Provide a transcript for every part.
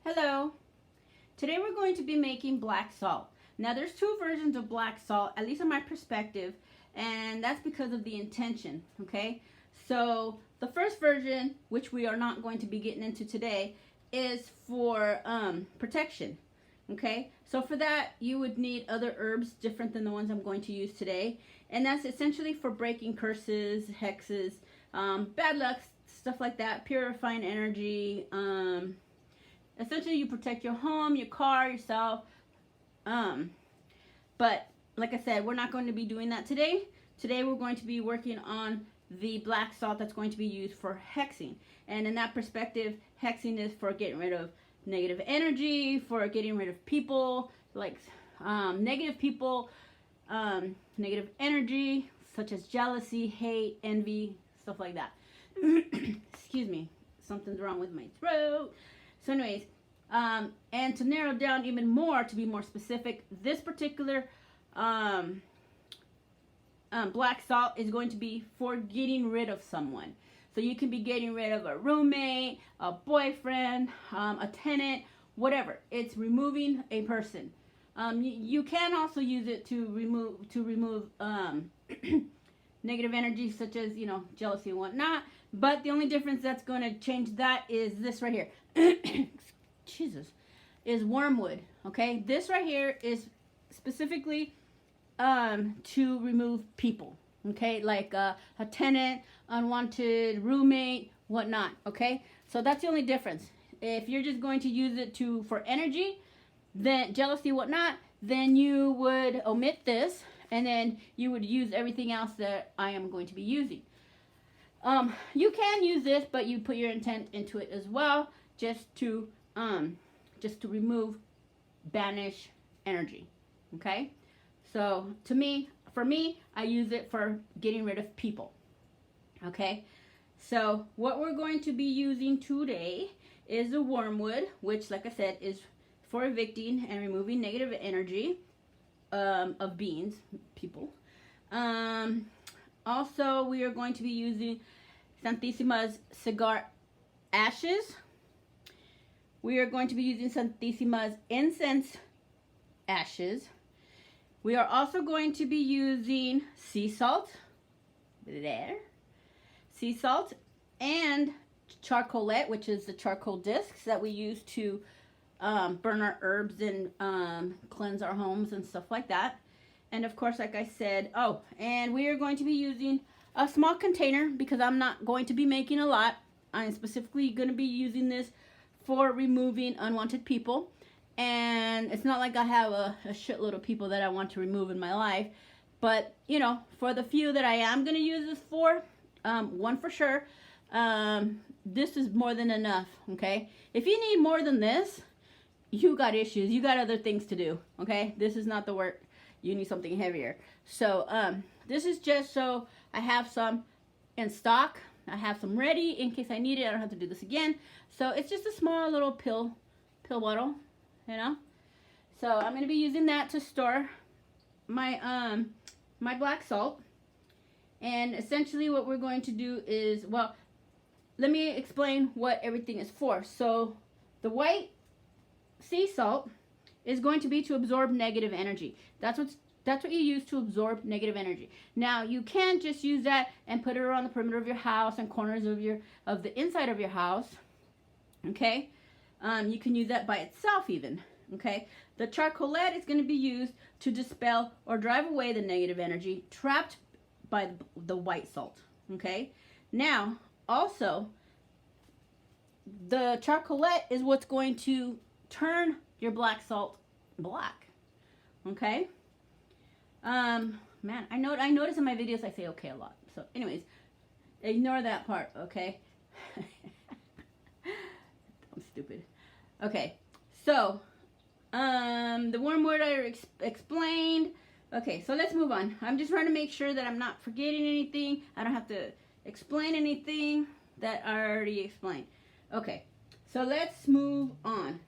Hello. Today we're going to be making black salt. Now there's two versions of black salt, at least in my perspective, and that's because of the intention, okay? So the first version, which we are not going to be getting into today, is for protection, okay? So for that, you would need other herbs different than the ones I'm going to use today, and that's essentially for breaking curses, hexes, bad luck, stuff like that, purifying energy, essentially you protect your home, your car, yourself. But like I said, we're not going to be doing that today. Today we're going to be working on the black salt that's going to be used for hexing. And in that perspective, hexing is for getting rid of negative energy, for getting rid of people, like negative people, negative energy, such as jealousy, hate, envy, stuff like that. Excuse me, something's wrong with my throat. So anyways, and to narrow down even more, to be more specific, this particular black salt is going to be for getting rid of someone. So you can be getting rid of a roommate, a boyfriend, a tenant, whatever. It's removing a person. You can also use it to remove negative energy, such as, jealousy and whatnot. But the only difference that's going to change that is this right here. Jesus, is wormwood. Okay, this right here is specifically to remove people. Okay, like a tenant, unwanted roommate, whatnot. Okay, so that's the only difference. If you're just going to use it for energy, then jealousy, whatnot, then you would omit this, and then you would use everything else that I am going to be using. You can use this, but you put your intent into it as well, just to remove, banish energy. Okay, so for me, I use it for getting rid of people. Okay, so what we're going to be using today is the wormwood, which, like I said, is for evicting and removing negative energy of beings, people. Also, we are going to be using Santissima's cigar ashes. We are going to be using Santissima's incense ashes. We are also going to be using sea salt, sea salt, and charcoalette, which is the charcoal discs that we use to burn our herbs and cleanse our homes and stuff like that. And of course, like I said, and we are going to be using a small container because I'm not going to be making a lot. I'm specifically going to be using this for removing unwanted people. And it's not like I have a shitload of people that I want to remove in my life. But, for the few that I am going to use this for, one for sure, this is more than enough, okay? If you need more than this, you got issues. You got other things to do, okay? This is not the work. You need something heavier. So, this is just so I have some in stock. I have some ready in case I need it. I don't have to do this again. So, it's just a small little pill bottle, So, I'm going to be using that to store my my black salt. And essentially what we're going to do is, let me explain what everything is for. So, the white sea salt is going to be to absorb negative energy. That's what you use to absorb negative energy. Now, you can just use that and put it around the perimeter of your house and corners of the inside of your house. Okay? You can use that by itself even. Okay? The charcoalette is going to be used to dispel or drive away the negative energy trapped by the white salt. Okay? Now, also, the charcoalette is what's going to turn your black salt black. Okay? Man, I notice in my videos I say okay a lot. So anyways, ignore that part, okay? I'm stupid. Okay, so the wormwood I explained. Okay, so let's move on. I'm just trying to make sure that I'm not forgetting anything. I don't have to explain anything that I already explained. Okay, so let's move on.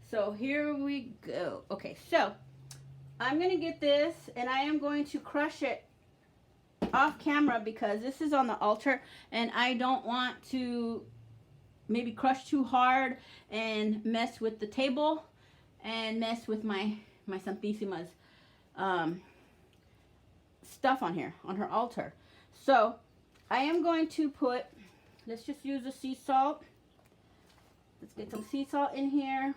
So here we go. Okay, so I'm going to get this and I am going to crush it off camera because this is on the altar and I don't want to maybe crush too hard and mess with the table and mess with my Santissima's stuff on here, on her altar. So I am going to put, let's just use the sea salt. Let's get some sea salt in here.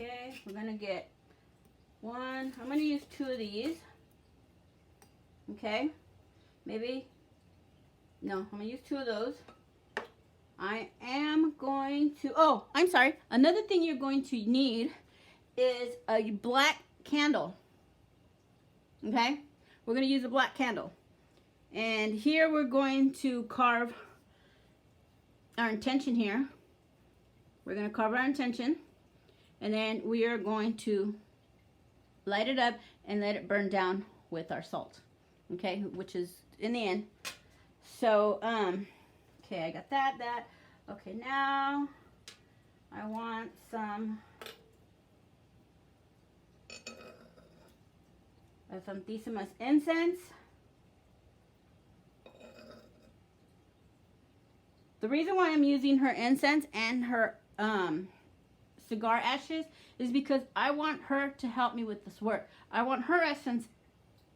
Okay, we're gonna get one, I'm gonna use 2 of these. Okay, maybe, no, I'm gonna use 2 of those. I am going to, oh, I'm sorry. Another thing you're going to need is a black candle. Okay, we're gonna use a black candle. And here we're going to carve our intention here. We're gonna carve our intention. And then we are going to light it up and let it burn down with our salt. Okay, which is in the end. So, okay, I got that. Okay, now I want some Santissima's incense. The reason why I'm using her incense and her cigar ashes is because I want her to help me with this work. I want her essence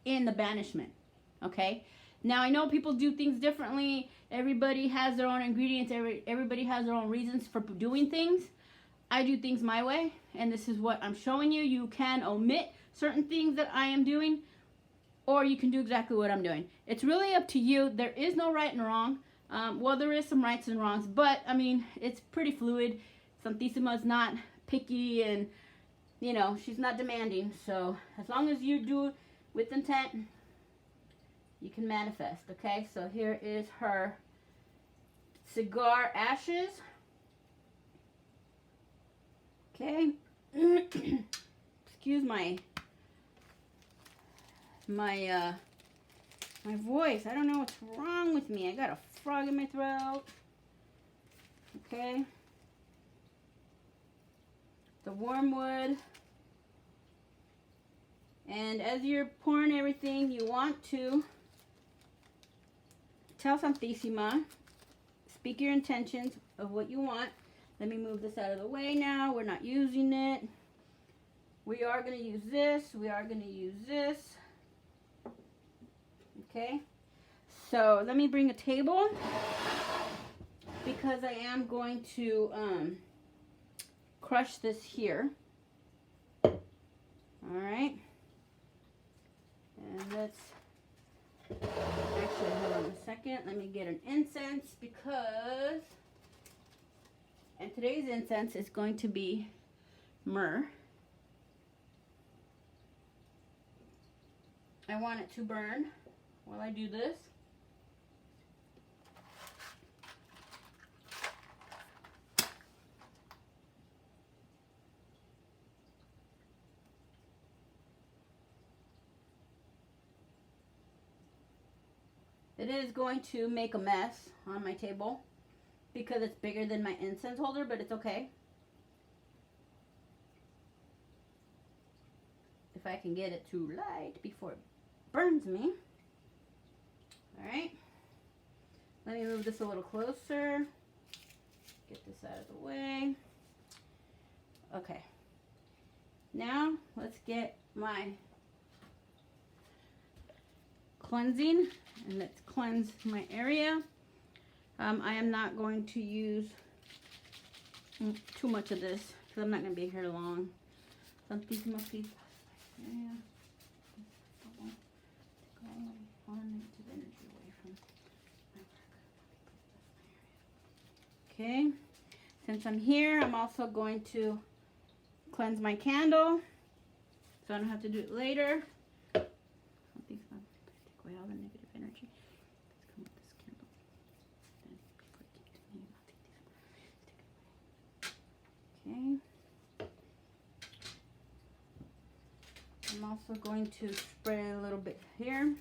in the banishment. Okay, now I know people do things differently. Everybody has their own ingredients. Everybody has their own reasons for doing things. I do things my way, and this is what I'm showing you. You can omit certain things that I am doing, or you can do exactly what I'm doing. It's really up to you. There is no right and wrong. Well, there is some rights and wrongs, but I mean, it's pretty fluid. Santissima is not picky, and you know, she's not demanding. So as long as you do it with intent, you can manifest. Okay, so here is her cigar ashes. Okay. Excuse my voice. I don't know what's wrong with me. I got a frog in my throat. Okay. The wormwood. And as you're pouring everything, you want to tell Santissima, speak your intentions of what you want. Let me move this out of the way now. We're not using it. We are going to use this. We are going to use this. Okay. So let me bring a table because I am going to crush this here. All right. And let's actually hold on a second. Let me get an incense because, and today's incense is going to be myrrh. I want it to burn while I do this. It is going to make a mess on my table because it's bigger than my incense holder, but it's okay. If I can get it to light before it burns me. Alright. Let me move this a little closer. Get this out of the way. Okay. Now, let's get my cleansing, and let's cleanse my area. I am not going to use too much of this because I'm not going to be here long. Santísima, please. Okay, since I'm here, I'm also going to cleanse my candle so I don't have to do it later. Take away all the negative energy. Let's come with this candle. Okay. I'm also going to spray a little bit here.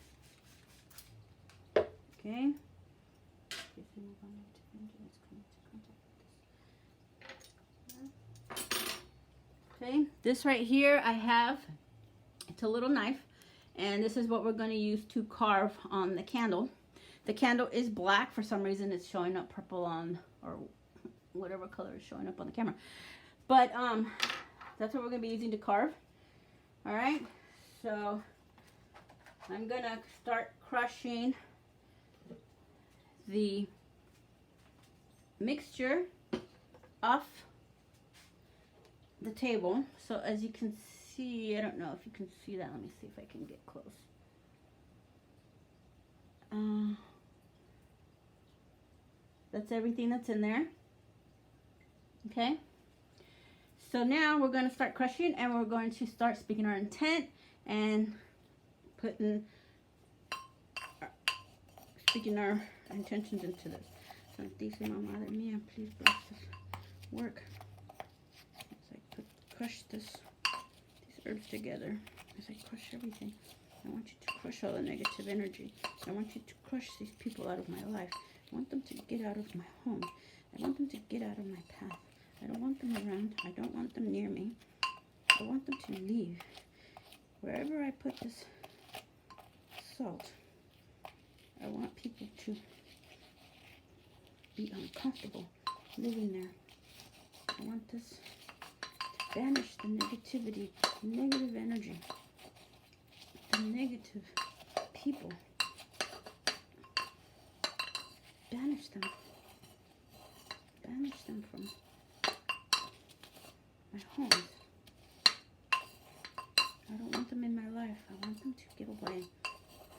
Okay. Okay, this right here I have, it's a little knife, and this is what we're going to use to carve on the candle. The candle is black. For some reason it's showing up purple on, or whatever color is showing up on the camera. But that's what we're going to be using to carve. All right, so I'm going to start crushing the mixture off the table. So as you can see, I don't know if you can see that. Let me see if I can get close. That's everything that's in there. Okay. So now we're going to start crushing, and we're going to start speaking our intent and speaking our intentions into this. Santísima Madre Mía, please bless this work. As I crush these herbs together, as I crush everything, I want you to crush all the negative energy. I want you to crush these people out of my life. I want them to get out of my home. I want them to get out of my path. I don't want them around. I don't want them near me. I want them to leave. Wherever I put this salt, I want people to be uncomfortable living there. I want this to banish the negativity, negative energy, the negative people. Banish them. Banish them from my home. I don't want them in my life. I want them to get away.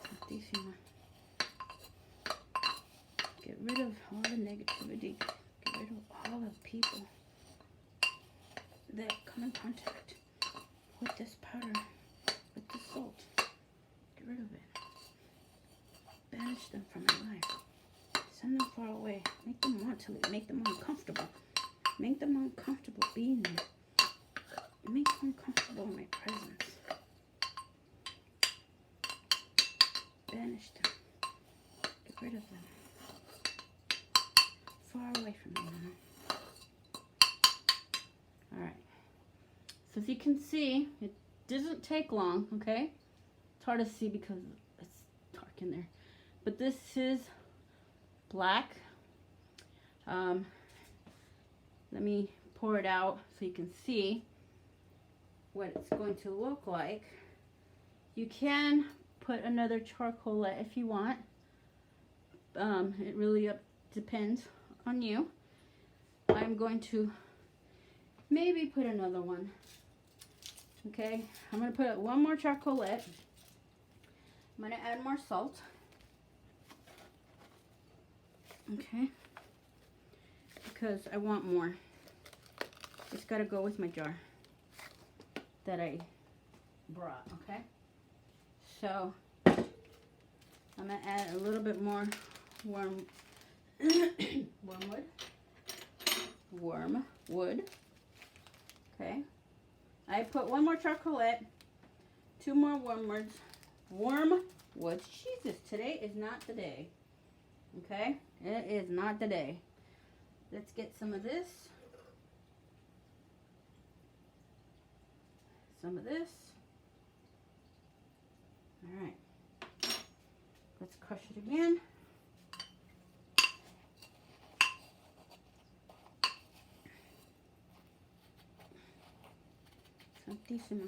Santísima. Get rid of all the negativity. Get rid of all the people that come in contact with this powder, with the salt. Get rid of it. Banish them from my life. Send them far away. Make them want to leave. Make them uncomfortable. Make them uncomfortable being there. Make them uncomfortable in my presence. Banish them. Get rid of them. Far away from me now. Alright. So as you can see, it doesn't take long, okay? It's hard to see because it's dark in there. But this is black. Let me pour it out so you can see what it's going to look like. You can put another charcoal if you want. It really depends on you. I'm going to maybe put another one. Okay, I'm going to put one more charcoal. I'm going to add more salt. Okay, because I want more. It's got to go with my jar that I brought. Okay, so I'm going to add a little bit more wormwood. Okay, I put one more charcolette, 2 more wormwood. Jesus, today is not the day. Okay, it is not the day. Let's get some of this. Some of this. All right. Let's crush it again. Santísima.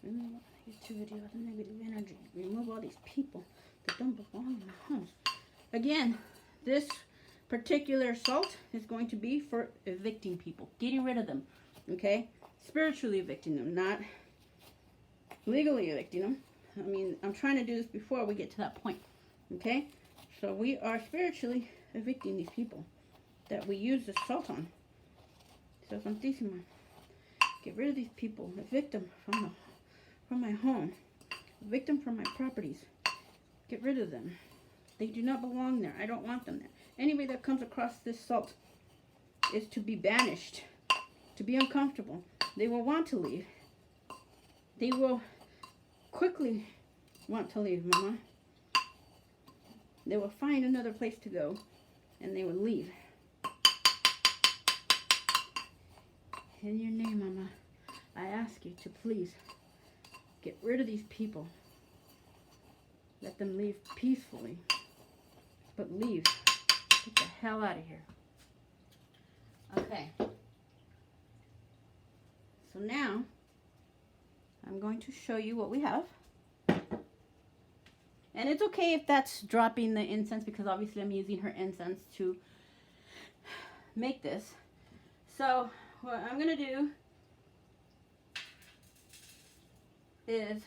Remove all the negativity, all the negative energy. Remove all these people that don't belong in my home. Again, this particular salt is going to be for evicting people, getting rid of them, okay? Spiritually evicting them, not legally evicting them. I mean, I'm trying to do this before we get to that point, okay? So we are spiritually evicting these people that we use the salt on. So, Santísima, get rid of these people, evict them from my home, evict them from my properties, get rid of them. They do not belong there. I don't want them there. Anybody that comes across this salt is to be banished, to be uncomfortable. They will want to leave. They will quickly want to leave, Mama. They will find another place to go, and they will leave. In your name, Mama, ask you to please get rid of these people. Let them leave peacefully. But leave. Get the hell out of here. Okay. So now, I'm going to show you what we have. And it's okay if that's dropping the incense, because obviously I'm using her incense to make this. So what I'm going to do is,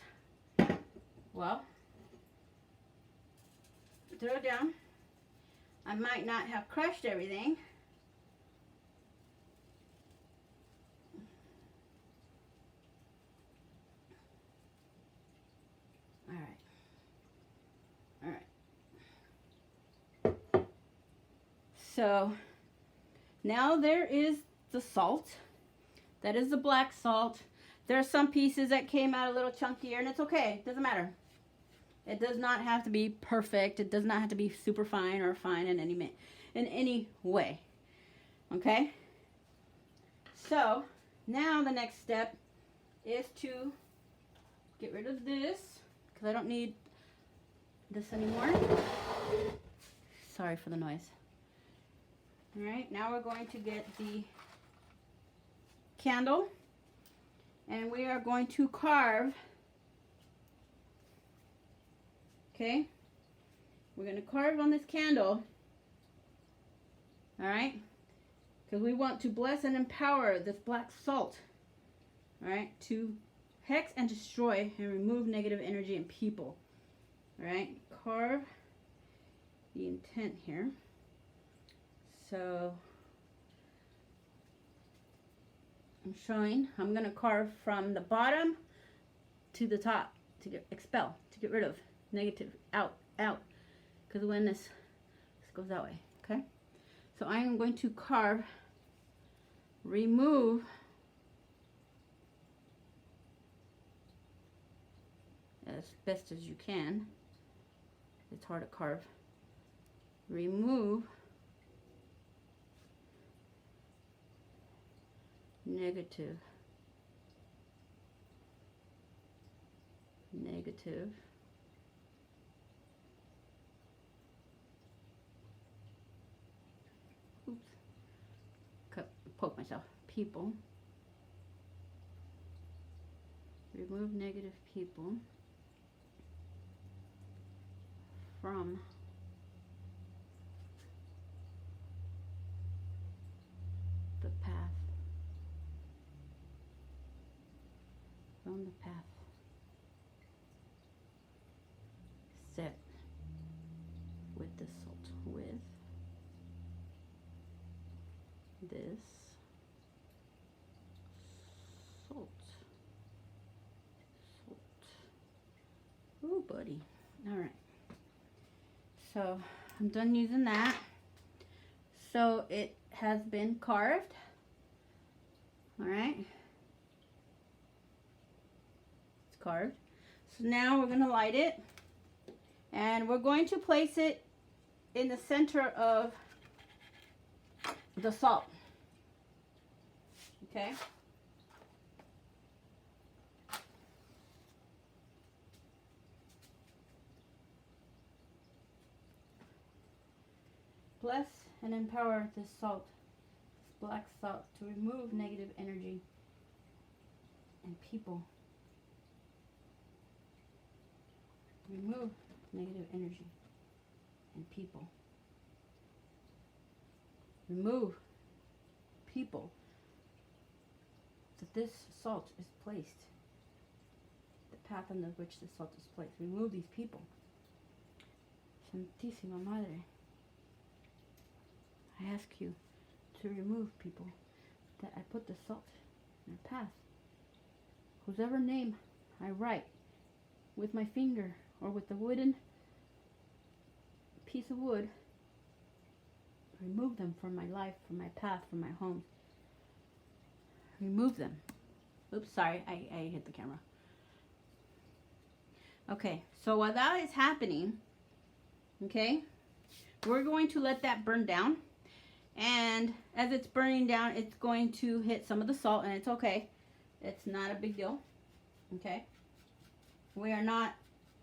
well, throw it down. I might not have crushed everything. So now there is the salt. That is the black salt. There are some pieces that came out a little chunkier, and it's okay. It doesn't matter. It does not have to be perfect. It does not have to be super fine or fine in any way. Okay? So now the next step is to get rid of this, because I don't need this anymore. Sorry for the noise. Alright, now we're going to get the candle, and we are going to carve. Okay, we're going to carve on this candle. Alright, because we want to bless and empower this black salt. Alright, to hex and destroy and remove negative energy in people. Alright, carve the intent here. So I'm going to carve from the bottom to the top to expel, to get rid of negative, out, because when this goes that way, okay? So I am going to carve, remove as best as you can. It's hard to carve. Remove negative, oops, poke myself, people, remove negative people from the path. From the path. Set with the salt. With this salt. Oh, buddy. All right. So I'm done using that. So it has been carved. All right. It's carved. So now we're going to light it. And we're going to place it in the center of the salt. Okay. Bless and empower this salt, this black salt, to remove negative energy and people. Remove negative energy and people. Remove people that this salt is placed. The path under which the salt is placed. Remove these people. Santísima Madre, I ask you to remove people that I put the salt in their path. Whosever name I write with my finger or with the wooden piece of wood, remove them from my life, from my path, from my home. Remove them. Oops, sorry, I hit the camera. Okay, so while that is happening, okay, we're going to let that burn down. And as it's burning down, it's going to hit some of the salt, and it's okay. It's not a big deal. Okay. We are not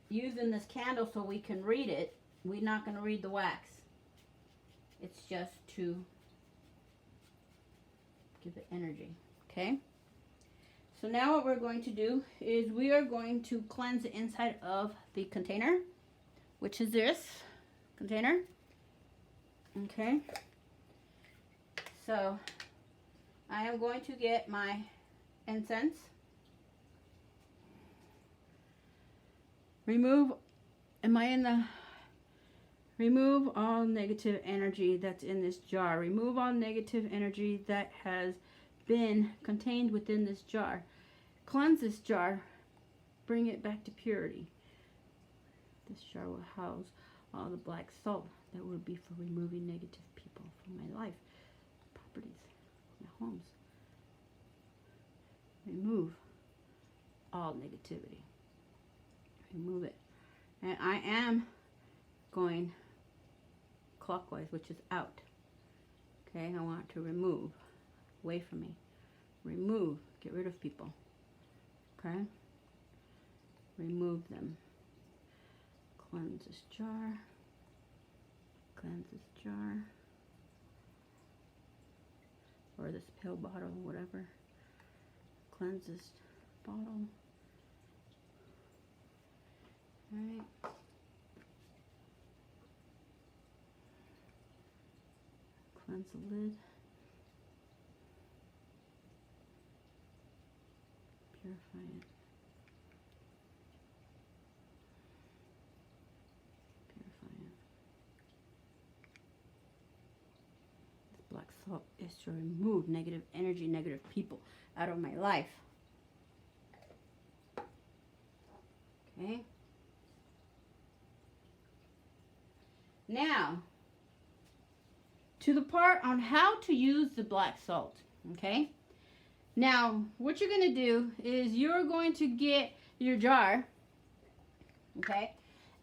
using this candle so we can read it. We're not going to read the wax. It's just to give it energy. Okay. So now what we're going to do is we are going to cleanse the inside of the container, which is this container. Okay. So I am going to get my incense. Remove all negative energy that's in this jar. Remove all negative energy that has been contained within this jar. Cleanse this jar. Bring it back to purity. This jar will house all the black salt that would be for removing negative people from my life, properties, my homes. Remove all negativity. Remove it. And I am going clockwise, which is out. Okay, I want to remove away from me. Remove, get rid of people. Okay? Remove them. Cleanse this jar. Cleanse this jar. Or this pill bottle, whatever. Cleanse this bottle. Alright. Cleanse the lid. Purify it. Purify it. This black salt is to remove negative energy, negative people out of my life. Okay. Now, to the part on how to use the black salt. Okay. Now, what you're going to do is you're going to get your jar, okay,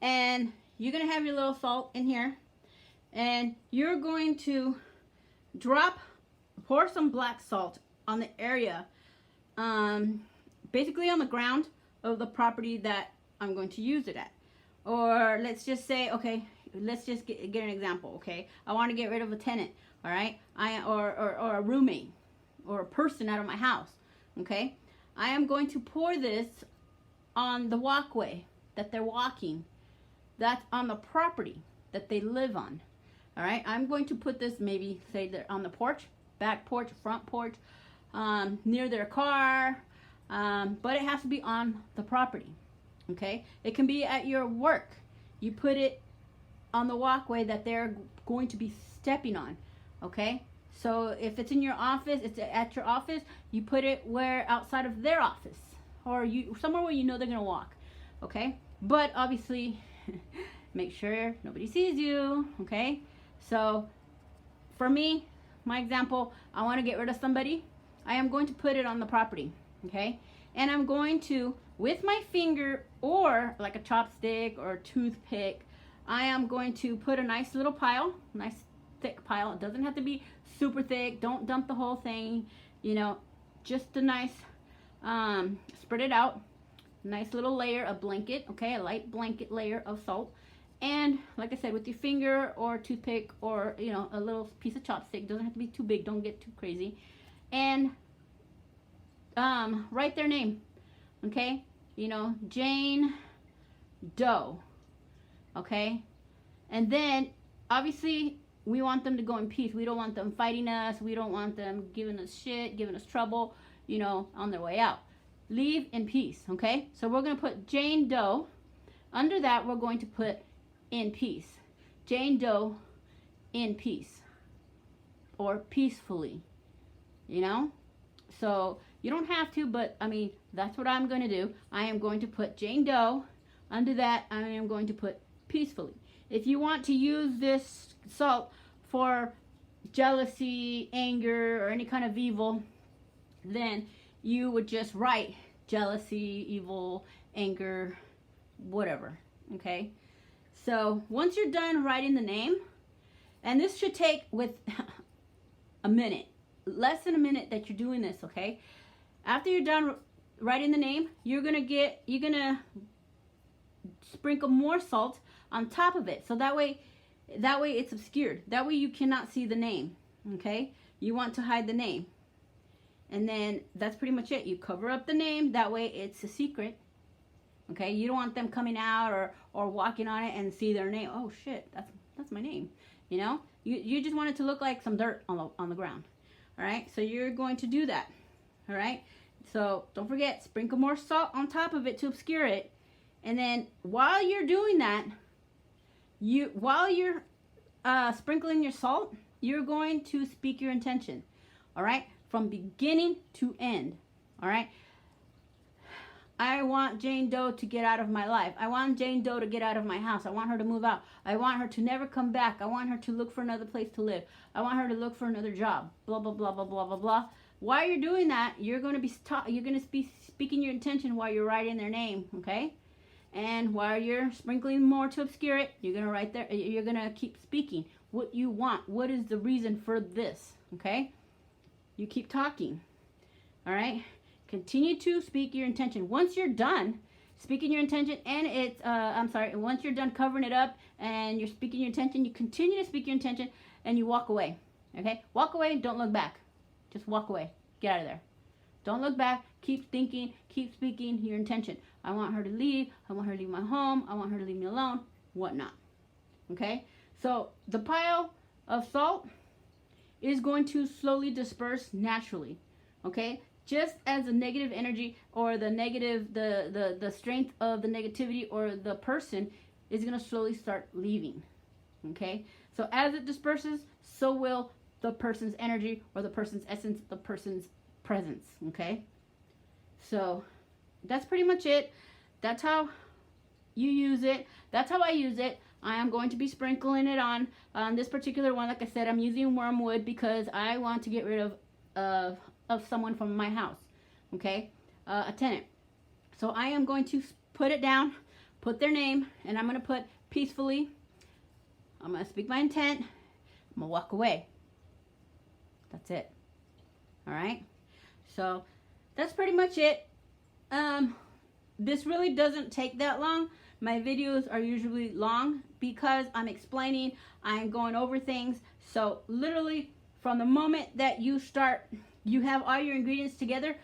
and you're going to have your little salt in here, and you're going to pour some black salt on the area, basically on the ground of the property that I'm going to use it at. Or let's just say, okay, let's just get an example, okay. I want to get rid of a tenant, all right, or a roommate, or a person out of my house, okay? I am going to pour this on the walkway that they're walking. That's on the property that they live on, all right? I'm going to put this, maybe say they're on the porch, back porch, front porch, near their car, but it has to be on the property, okay? It can be at your work. You put it on the walkway that they're going to be stepping on, okay? So if it's in your office, it's at your office, you put it outside of their office, or somewhere where you know they're gonna walk, okay? But obviously, make sure nobody sees you, okay? So for me, my example, I want to get rid of somebody. I am going to put it on the property, okay? And I'm going to, with my finger or like a chopstick or a toothpick, I am going to put a nice little pile, nice thick pile. It doesn't have to be super thick. Don't dump the whole thing, you know, just a nice, spread it out. Nice little layer, a blanket, okay, a light blanket layer of salt. And like I said, with your finger or toothpick or, you know, a little piece of chopstick, doesn't have to be too big, don't get too crazy. And write their name, okay, you know, Jane Doe, okay. And then obviously we want them to go in peace. We don't want them fighting us. We don't want them giving us shit, giving us trouble, you know, on their way out. Leave in peace, okay? So we're going to put Jane Doe. Under that, we're going to put in peace. Jane Doe in peace. Or peacefully, you know? So you don't have to, but I mean, that's what I'm going to do. I am going to put Jane Doe. Under that, I am going to put peacefully. If you want to use this salt for jealousy, anger, or any kind of evil, then you would just write jealousy, evil, anger, whatever, okay? So once you're done writing the name, and this should take with a minute, less than a minute that you're doing this, okay? After you're done writing the name, you're gonna sprinkle more salt on top of it. So that way it's obscured. That way you cannot see the name. Okay? You want to hide the name. And then that's pretty much it. You cover up the name. That way it's a secret. Okay? You don't want them coming out or walking on it and see their name. Oh shit, that's my name. You know? You just want it to look like some dirt on the ground. All right? So you're going to do that. All right? So don't forget, sprinkle more salt on top of it to obscure it. And then while you're doing that, while you're sprinkling your salt, you're going to speak your intention. All right? From beginning to end. All right? I want Jane Doe to get out of my life. I want Jane Doe to get out of my house. I want her to move out. I want her to never come back. I want her to look for another place to live. I want her to look for another job. Blah, blah, blah, blah, blah, blah, blah. While you're doing that, you're going to be speaking your intention while you're writing their name, okay? And while you're sprinkling more to obscure it, you're going to write there. You're going to keep speaking what you want. What is the reason for this, okay? You keep talking, all right? Continue to speak your intention. Once you're done speaking your intention, and once you're done covering it up and you're speaking your intention, you continue to speak your intention and you walk away, okay? Walk away, don't look back. Just walk away. Get out of there. Don't look back. Keep thinking. Keep speaking your intention. I want her to leave. I want her to leave my home. I want her to leave me alone. Whatnot. Okay? So the pile of salt is going to slowly disperse naturally. Okay? Just as the negative energy or the negative, the strength of the negativity or the person is going to slowly start leaving. Okay? So as it disperses, so will the person's energy or the person's essence, the person's presence, okay? So that's pretty much it. That's how you use it. That's how I use it. I am going to be sprinkling it on this particular one. Like I said, I'm using wormwood because I want to get rid of someone from my house, okay? A tenant. So I am going to put it down, put their name, and I'm going to put peacefully. I'm going to speak my intent. I'm going to walk away. That's it. All right. So that's pretty much it. This really doesn't take that long. My videos are usually long because I'm explaining, I'm going over things. So literally from the moment that you start, you have all your ingredients together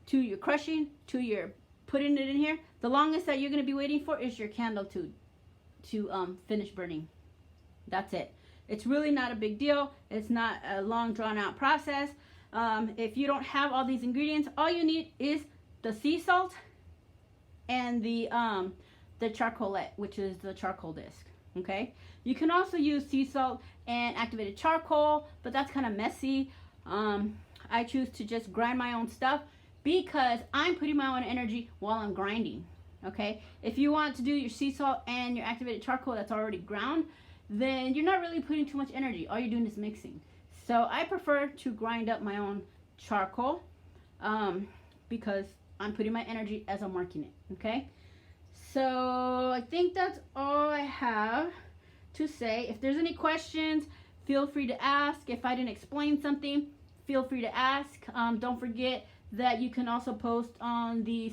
to your crushing, to your putting it in here. The longest that you're going to be waiting for is your candle to finish burning. That's it. It's really not a big deal. It's not a long drawn out process. If you don't have all these ingredients, all you need is the sea salt and the charcoalette, which is the charcoal disc. Okay. You can also use sea salt and activated charcoal, but that's kind of messy. I choose to just grind my own stuff because I'm putting my own energy while I'm grinding. Okay. If you want to do your sea salt and your activated charcoal that's already ground, then you're not really putting too much energy. All you're doing is mixing. So I prefer to grind up my own charcoal because I'm putting my energy as I'm working it. Okay. So I think that's all I have to say. If there's any questions, feel free to ask. If I didn't explain something, feel free to ask. Don't forget that you can also post on the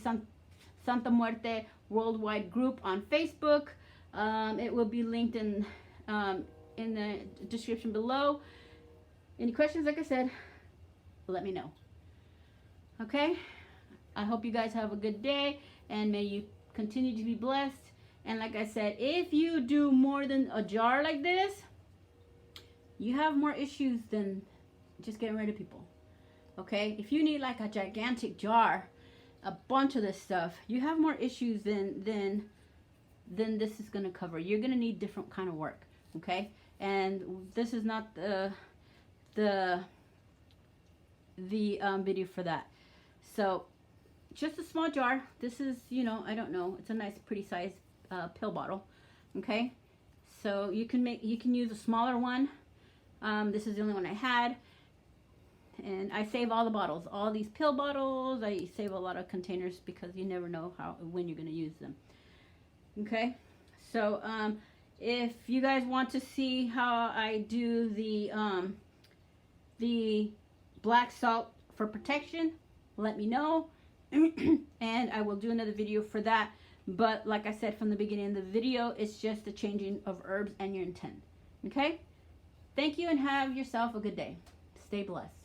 Santa Muerte worldwide group on Facebook. It will be linked in the description below. Any questions, like I said, let me know. Okay? I hope you guys have a good day, and may you continue to be blessed. And like I said, if you do more than a jar like this, you have more issues than just getting rid of people. Okay? If you need like a gigantic jar, a bunch of this stuff, you have more issues than this is going to cover. You're going to need different kind of work. Okay? And this is not the video for that. So just a small jar. This is, you know, I don't know, it's a nice pretty size pill bottle. Okay, so you can use a smaller one. This is the only one I had, and I save all the bottles, all these pill bottles. I save a lot of containers because you never know when you're going to use them. Okay, so if you guys want to see how I do the black salt for protection, let me know. And I will do another video for that. But like I said from the beginning of the video, it's just the changing of herbs and your intent. Okay? Thank you and have yourself a good day. Stay blessed.